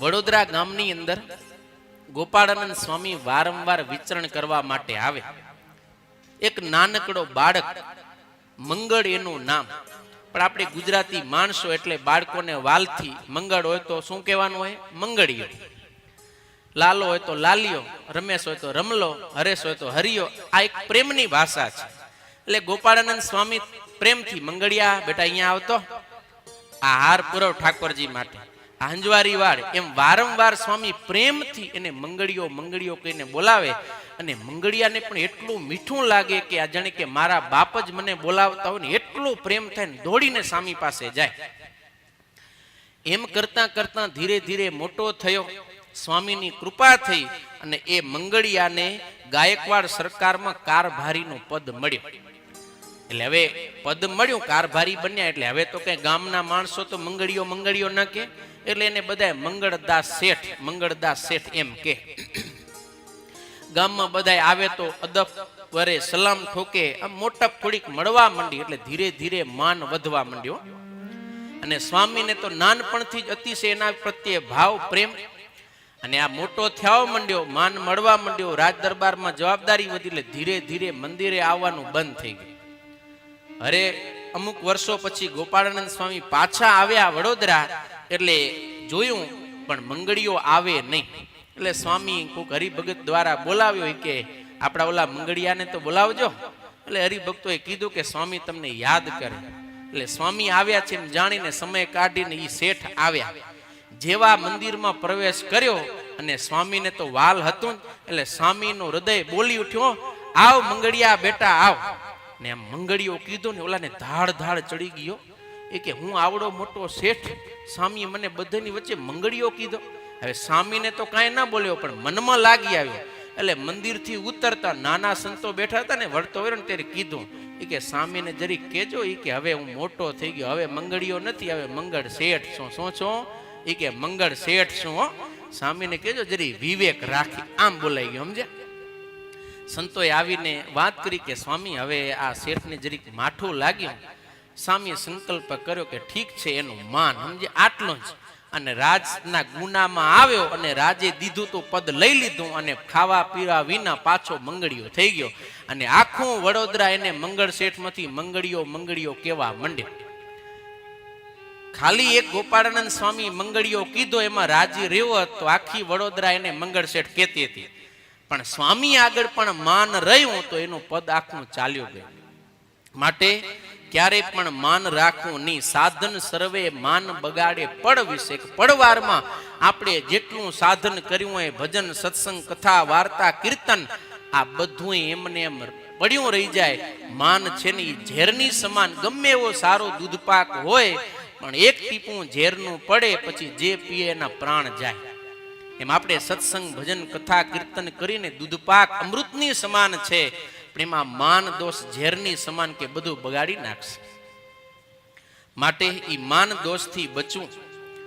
વડોદરા ગામની અંદર ગોપાળાનંદ સ્વામી વારંવાર વિચરણ કરવા માટે આવે. એક નાનકડો બાળક, મંગળ એનું નામ, પણ આપણે ગુજરાતી માણસો એટલે બાળકોને વાલથી મંગળ હોય તો શું કહેવાનું હોય? મંગળિયો. લાલો હોય તો લાલિયો, રમેશ હોય તો રમલો, હરેશ હોય તો હરિયો. આ એક પ્રેમની ભાષા છે. એટલે ગોપાળાનંદ સ્વામી પ્રેમથી મંગળિયા બેટા અહીંયા આવતો, આ હાર પુરવ ઠાકોરજી માટે, હાંજવારી વાળ, એમ વારંવાર સ્વામી પ્રેમથી એને મંગળિયો મંગળિયો કહીને બોલાવે. અને મંગળિયાને પણ એટલું મીઠું લાગે કે આ જાણે કે મારા બાપ જ મને બોલાવતા હોય ને એટલો પ્રેમ થાય ને દોડીને સ્વામી પાસે જાય. એમ કરતા કરતા ધીરે ધીરે મોટો થયો. સ્વામીની કૃપા થઈ અને એ મંગળિયાને ગાયકવાડ સરકારમાં કારભારીનું પદ મળ્યું. એટલે હવે પદ મળ્યું, કારભારી બન્યા. એટલે હવે તો કઈ ગામના માણસો તો મંગળિયો મંગળિયો ન કે, એટલે એને બધા મંગળદાસ શેઠ એમ કે. ગામમાં બધા આવે તો અદબ વરે સલામ ઠોકે, આમ મોટપ થોડીક મળવા માંડી. એટલે ધીરે ધીરે માન વધવા માંડ્યો. અને સ્વામીને તો નાનપણથી જ અતિશય એના પ્રત્યે ભાવ પ્રેમ. અને આ મોટો થવા માંડ્યો, માન મળવા માંડ્યો, રાજ દરબારમાં જવાબદારી વધી. એટલે ધીરે ધીરે મંદિરે આવવાનું બંધ થઈ ગયું. અરે અમુક વર્ષો પછી ગોપાળાનંદ સ્વામી પાછા આવ્યા વડોદરા. એટલે જોયું પણ મંગળિયો આવે નહીં. એટલે સ્વામી કોઈક હરિભગત દ્વારા બોલાવ્યો કે આપણા ઓલા મંગળિયાને તો બોલાવજો. એટલે હરિભક્તોએ કીધું કે સ્વામી તમને યાદ કરે. એટલે સ્વામી આવ્યા છે એમ જાણીને સમય કાઢીને એ શેઠ આવ્યા. જેવા મંદિરમાં પ્રવેશ કર્યો અને સ્વામીને તો વાલ હતું, એટલે સ્વામીનું હૃદય બોલી ઉઠ્યો, આવ મંગળિયા બેટા આવ. ને આમ મંગળિયો કીધું ને ઓલાને ધાડ ચડી ગયો. એ કે હું આવડો મોટો શેઠ, સ્વામીએ મને બધાની વચ્ચે મંગળિયો કીધો. હવે સ્વામીને તો કાંઈ ના બોલ્યો, પણ મનમાં લાગી આવ્યો. એટલે મંદિરથી ઉતરતા નાના સંતો બેઠા હતા ને, વળતો હોય ને ત્યારે કીધું એ કે સ્વામીને જરી કહેજો એ કે હવે હું મોટો થઈ ગયો, હવે મંગળિયો નથી, હવે મંગળ શેઠ છું. શું છો? એ કે મંગળ શેઠ છું હો. સ્વામીને કહેજો જરી વિવેક રાખી. આમ બોલાઈ ગયો, સમજ્યા? સંતોએ આવીને વાત કરી કે સ્વામી હવે આ શેઠને જરીક માઠું લાગ્યું. સ્વામીએ સંકલ્પ કર્યો કે ઠીક છે, એનું માન, સમજે, આટલું જ. અને રાજના ગુનામાં આવ્યો અને રાજે દીધું તો પદ લઈ લીધું અને ખાવા પીવા વિના પાછો મંગળિયો થઈ ગયો. અને આખું વડોદરા એને મંગળ શેઠમાંથી મંગળિયો કેવા માંડ્યો. ખાલી એક ગોપાળાનંદ સ્વામી મંગળિયો કીધો એમાં રાજી રહ્યો હતો, આખી વડોદરા એને મંગળ શેઠ કહેતી હતી. પણ સ્વામી આગળ પણ માન રહ્યું તો એનું પદ આખું ચાલ્યું ગયું. માટે ક્યારે પણ માન રાખવું નહીં. સાધન સર્વે માન બગાડે પડ વિશે. પડવારમાં આપણે જેટલું સાધન કર્યું હોય, ભજન, સત્સંગ, કથા, વાર્તા, કીર્તન, આ બધું એમને એમ પડ્યું રહી જાય. માન છે ને એ ઝેરની સમાન. ગમે એવો સારો દૂધપાક હોય, પણ એક ટીપું ઝેરનું પડે પછી જે પીએ એના પ્રાણ જાય. એમ આપણે સત્સંગ, ભજન, કથા, કીર્તન કરીને દૂધપાક અમૃતની સમાન છે, પણ એમાં માન દોષ ઝેરની સમાન કે બધું બગાડી નાખશે. માટે એ માન દોષથી બચવું.